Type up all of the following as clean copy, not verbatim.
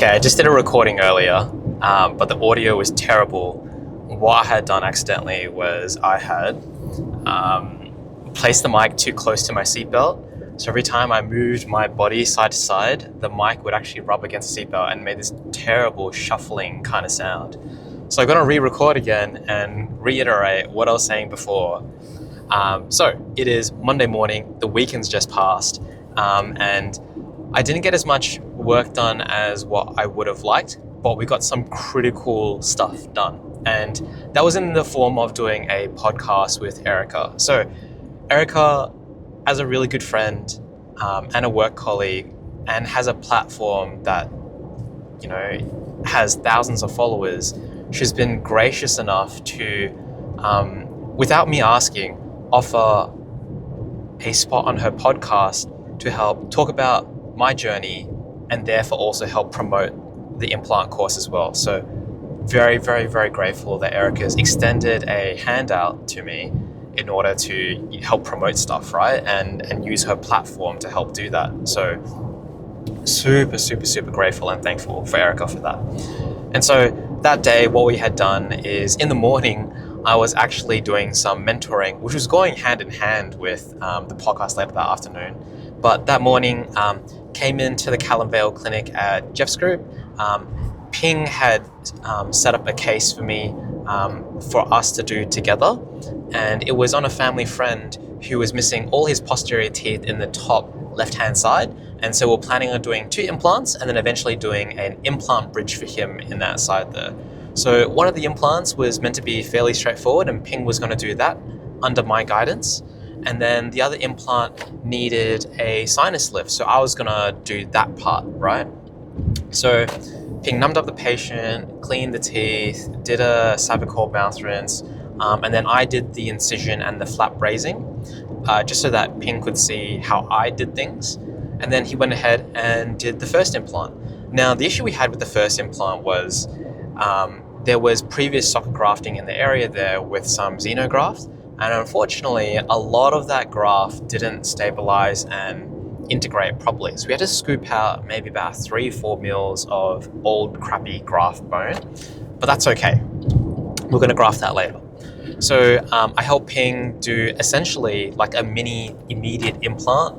Okay, I just did a recording earlier, but the audio was terrible. What I had done accidentally was I had placed the mic too close to my seatbelt. So every time I moved my body side to side, the mic would actually rub against the seatbelt and made this terrible shuffling kind of sound. So I'm going to re-record again and reiterate what I was saying before. So it is Monday morning, the weekend's just passed, and I didn't get as much work done as what I would have liked, but we got some critical stuff done. And that was in the form of doing a podcast with Erica. So Erica, as a really good friend and a work colleague, and has a platform that, has thousands of followers, she's been gracious enough to, without me asking, offer a spot on her podcast to help talk about my journey and therefore also help promote the implant course as well. So very, very, very grateful that Erica's extended a handout to me in order to help promote stuff, right? And use her platform to help do that. So super, super, super grateful and thankful for Erica for that. And so that day, what we had done is in the morning, I was actually doing some mentoring, which was going hand in hand with the podcast later that afternoon. But that morning, came into the Callum Vale clinic at Jeff's group. Ping had set up a case for me for us to do together. And it was on a family friend who was missing all his posterior teeth in the top left-hand side. And so we're planning on doing 2 implants and then eventually doing an implant bridge for him in that side there. So one of the implants was meant to be fairly straightforward and Ping was going to do that under my guidance. And then the other implant needed a sinus lift. So I was going to do that part, right? So Ping numbed up the patient, cleaned the teeth, did a Savicol mouth rinse, and then I did the incision and the flap bracing, just so that Ping could see how I did things. And then he went ahead and did the first implant. Now, the issue we had with the first implant was there was previous socket grafting in the area there with some xenograft. And unfortunately, a lot of that graft didn't stabilize and integrate properly. So we had to scoop out maybe about 3-4 mils of old crappy graft bone, but that's okay. We're going to graft that later. So I helped Ping do essentially like a mini immediate implant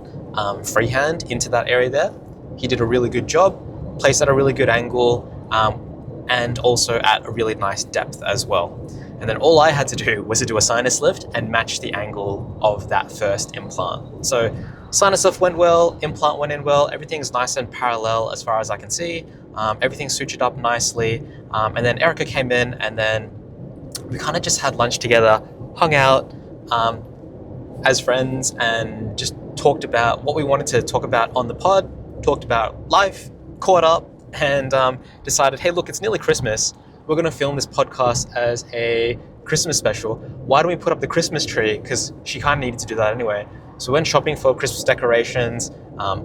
freehand into that area there. He did a really good job, placed at a really good angle, and also at a really nice depth as well. And then all I had to do was to do a sinus lift and match the angle of that first implant. So sinus lift went well, implant went in well, everything's nice and parallel as far as I can see. Everything's sutured up nicely. And then Erica came in and then we kind of just had lunch together, hung out as friends and just talked about what we wanted to talk about on the pod, talked about life, caught up and decided, hey, look, it's nearly Christmas. We're going to film this podcast as a Christmas special. Why don't we put up the Christmas tree? Because she kind of needed to do that anyway. So we went shopping for Christmas decorations,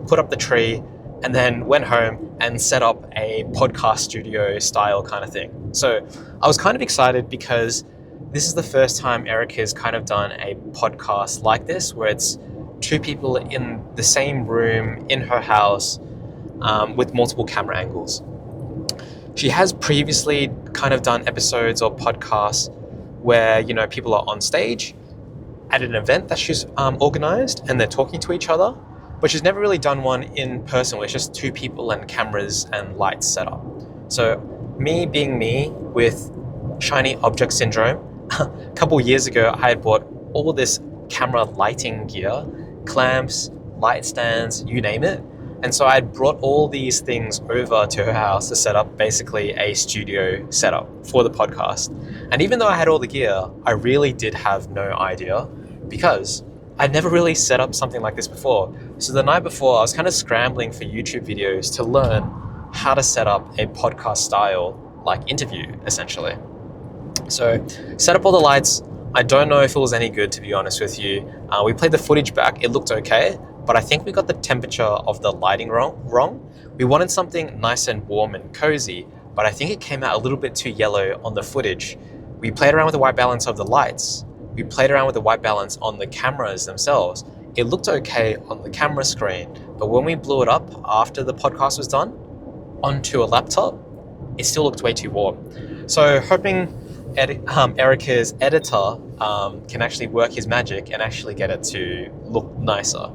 put up the tree, and then went home and set up a podcast studio style kind of thing. So I was kind of excited because this is the first time Eric has kind of done a podcast like this, where it's 2 people in the same room in her house with multiple camera angles. She has previously kind of done episodes or podcasts where, people are on stage at an event that she's organized and they're talking to each other, but she's never really done one in person where it's just 2 people and cameras and lights set up. So me being me with shiny object syndrome, a couple years ago, I had bought all this camera lighting gear, clamps, light stands, you name it. And so I brought all these things over to her house to set up basically a studio setup for the podcast. And even though I had all the gear, I really did have no idea because I'd never really set up something like this before. So the night before, I was kind of scrambling for YouTube videos to learn how to set up a podcast style like interview, essentially. So set up all the lights. I don't know if it was any good, to be honest with you. We played the footage back. It looked okay. But I think we got the temperature of the lighting wrong. We wanted something nice and warm and cozy, but I think it came out a little bit too yellow on the footage. We played around with the white balance of the lights. We played around with the white balance on the cameras themselves. It looked okay on the camera screen, but when we blew it up after the podcast was done, onto a laptop, it still looked way too warm. So hoping Erica's editor can actually work his magic and actually get it to look nicer.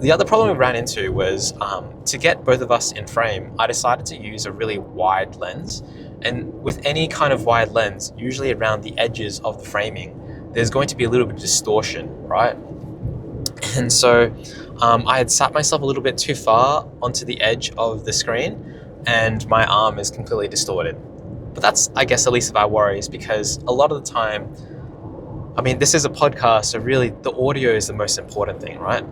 The other problem we ran into was to get both of us in frame, I decided to use a really wide lens. And with any kind of wide lens, usually around the edges of the framing, there's going to be a little bit of distortion, right? And so I had sat myself a little bit too far onto the edge of the screen, and my arm is completely distorted. But that's, I guess, the least of our worries, because a lot of the time, I mean, this is a podcast, so really the audio is the most important thing, right?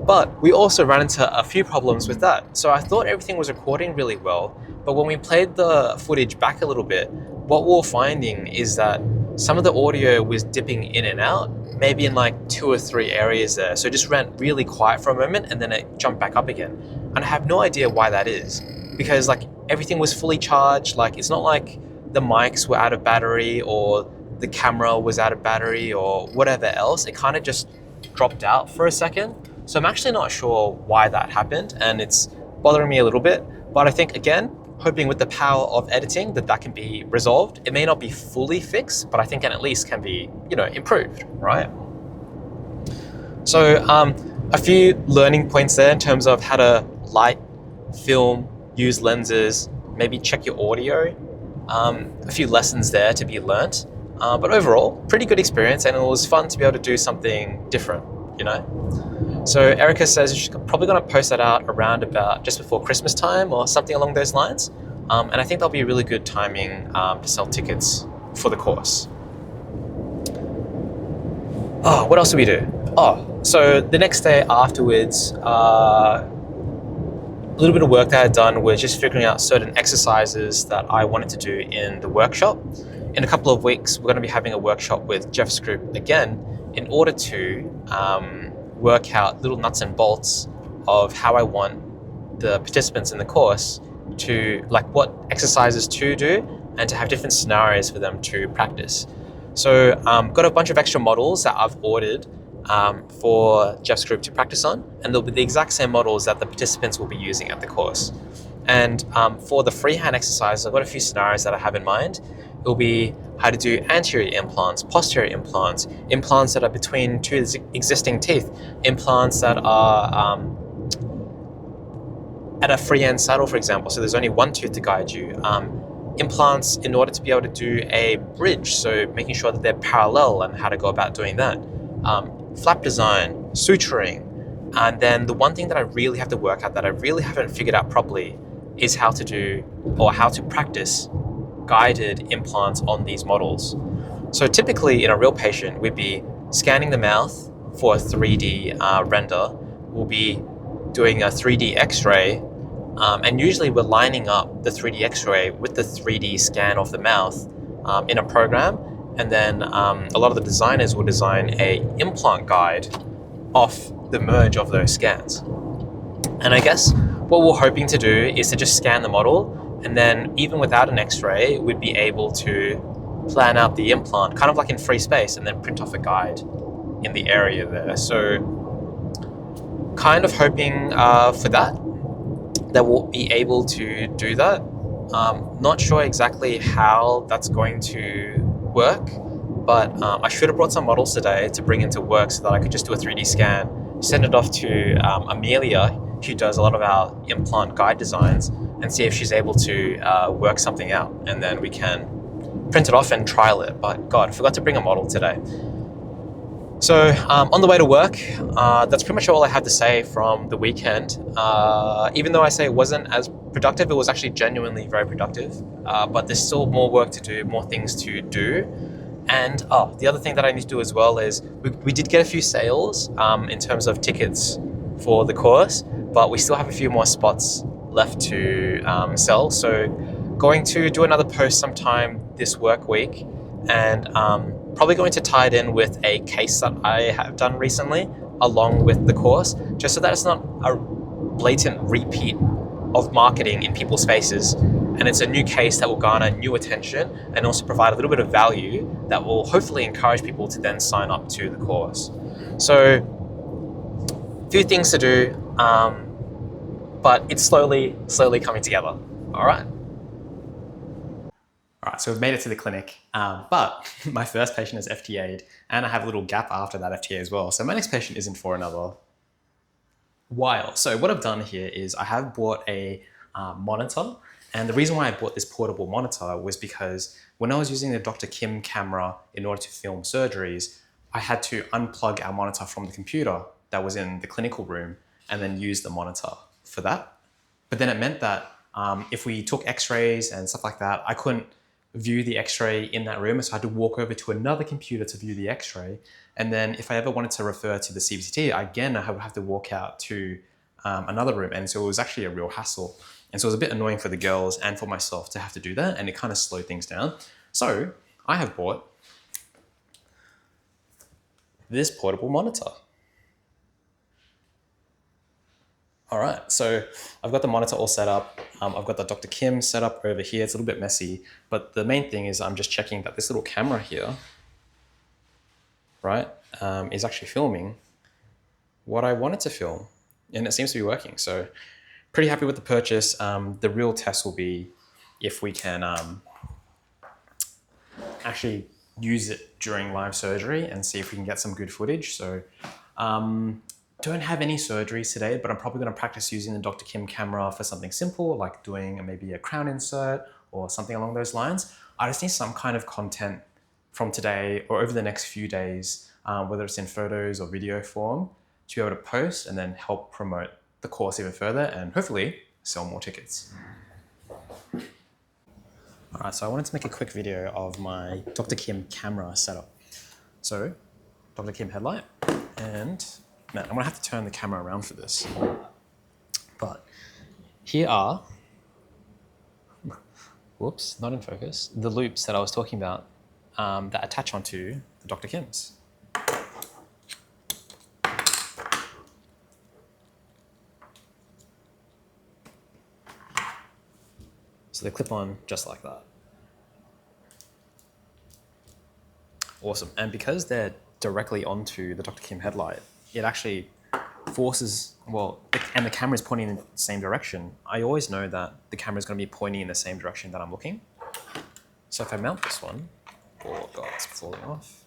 But we also ran into a few problems with that. So I thought everything was recording really well, but when we played the footage back a little bit, what we were finding is that some of the audio was dipping in and out, maybe in like 2 or 3 areas there. So it just went really quiet for a moment and then it jumped back up again. And I have no idea why that is, because like everything was fully charged. Like it's not like the mics were out of battery or the camera was out of battery or whatever else. It kind of just dropped out for a second. So I'm actually not sure why that happened, and it's bothering me a little bit. But I think, again, hoping with the power of editing that can be resolved. It may not be fully fixed, but I think it at least can be, improved, right? So a few learning points there in terms of how to light, film, use lenses, maybe check your audio. A few lessons there to be learnt. But overall, pretty good experience, and it was fun to be able to do something different, So Erica says she's probably going to post that out around about just before Christmas time or something along those lines. And I think that'll be really good timing to sell tickets for the course. Oh, what else did we do? So the next day afterwards, a little bit of work that I had done was just figuring out certain exercises that I wanted to do in the workshop. In a couple of weeks, we're going to be having a workshop with Jeff's group again in order to work out little nuts and bolts of how I want the participants in the course to, like, what exercises to do and to have different scenarios for them to practice. So got a bunch of extra models that I've ordered for Jeff's group to practice on, and they'll be the exact same models that the participants will be using at the course. And for the freehand exercise, I've got a few scenarios that I have in mind. It'll be how to do anterior implants, posterior implants, implants that are between 2 existing teeth, implants that are at a freehand saddle, for example, so there's only one tooth to guide you. Implants in order to be able to do a bridge, so making sure that they're parallel and how to go about doing that. Flap design, suturing, and then the one thing that I really have to work out that I really haven't figured out properly is how to do or how to practice guided implants on these models. So typically in a real patient, we'd be scanning the mouth for a 3D render. We'll be doing a 3D x-ray, and usually we're lining up the 3D x-ray with the 3D scan of the mouth in a program. And then a lot of the designers will design a implant guide off the merge of those scans. And I guess what we're hoping to do is to just scan the model, and then even without an x-ray, we'd be able to plan out the implant, kind of like in free space, and then print off a guide in the area there. So kind of hoping for that we'll be able to do that. Not sure exactly how that's going to work, but I should have brought some models today to bring into work so that I could just do a 3D scan, send it off to Amelia, who does a lot of our implant guide designs, and see if she's able to work something out, and then we can print it off and trial it. But God, I forgot to bring a model today. So on the way to work, that's pretty much all I have to say from the weekend. Even though I say it wasn't as productive, it was actually genuinely very productive. But there's still more work to do, more things to do. And the other thing that I need to do as well is we did get a few sales in terms of tickets for the course, but we still have a few more spots left to sell. So going to do another post sometime this work week, and probably going to tie it in with a case that I have done recently along with the course, just so that it's not a blatant repeat of marketing in people's faces, and it's a new case that will garner new attention and also provide a little bit of value that will hopefully encourage people to then sign up to the course. So a few things to do, but it's slowly coming together. All right. All right, so we've made it to the clinic, but my first patient is FTA'd, and I have a little gap after that FTA as well. So my next patient isn't for another while. So what I've done here is I have bought a monitor, and the reason why I bought this portable monitor was because when I was using the Dr. Kim camera in order to film surgeries, I had to unplug our monitor from the computer that was in the clinical room and then use the monitor for that. But then it meant that if we took x-rays and stuff like that, I couldn't view the x-ray in that room. So I had to walk over to another computer to view the x-ray. And then if I ever wanted to refer to the CBCT, again, I would have to walk out to another room. And so it was actually a real hassle. And so it was a bit annoying for the girls and for myself to have to do that. And it kind of slowed things down. So I have bought this portable monitor. All right, so I've got the monitor all set up. I've got the Dr. Kim set up over here. It's a little bit messy, but the main thing is I'm just checking that this little camera here, right, is actually filming what I wanted to film, and it seems to be working. So pretty happy with the purchase. The real test will be if we can actually use it during live surgery and see if we can get some good footage. So don't have any surgeries today, but I'm probably going to practice using the Dr. Kim camera for something simple, like doing maybe a crown insert or something along those lines. I just need some kind of content from today or over the next few days, whether it's in photos or video form, to be able to post and then help promote the course even further and hopefully sell more tickets. All right, so I wanted to make a quick video of my Dr. Kim camera setup. So, Dr. Kim headlight, and man, I'm gonna have to turn the camera around for this. But here are, whoops, not in focus, the loops that I was talking about that attach onto the Dr. Kim's. So they clip on just like that. Awesome, and because they're directly onto the Dr. Kim headlight, it actually forces, and the camera is pointing in the same direction. I always know that the camera is going to be pointing in the same direction that I'm looking. So if I mount this one, oh God, it's falling off.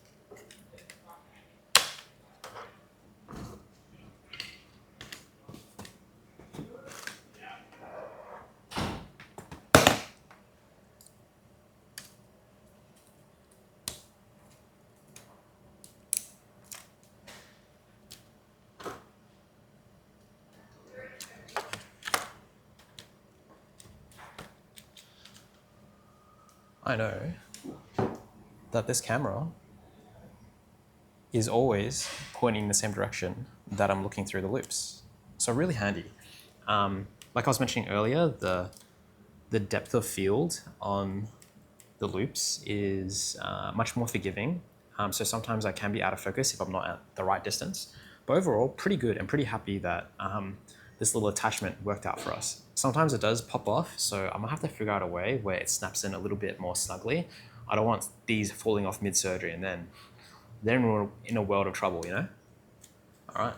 I know that this camera is always pointing in the same direction that I'm looking through the loops. So really handy. Like I was mentioning earlier, the depth of field on the loops is much more forgiving. So sometimes I can be out of focus if I'm not at the right distance. But overall, pretty good and pretty happy that this little attachment worked out for us. Sometimes it does pop off, so I'm gonna have to figure out a way where it snaps in a little bit more snugly. I don't want these falling off mid-surgery and then they're in a world of trouble, you know? All right.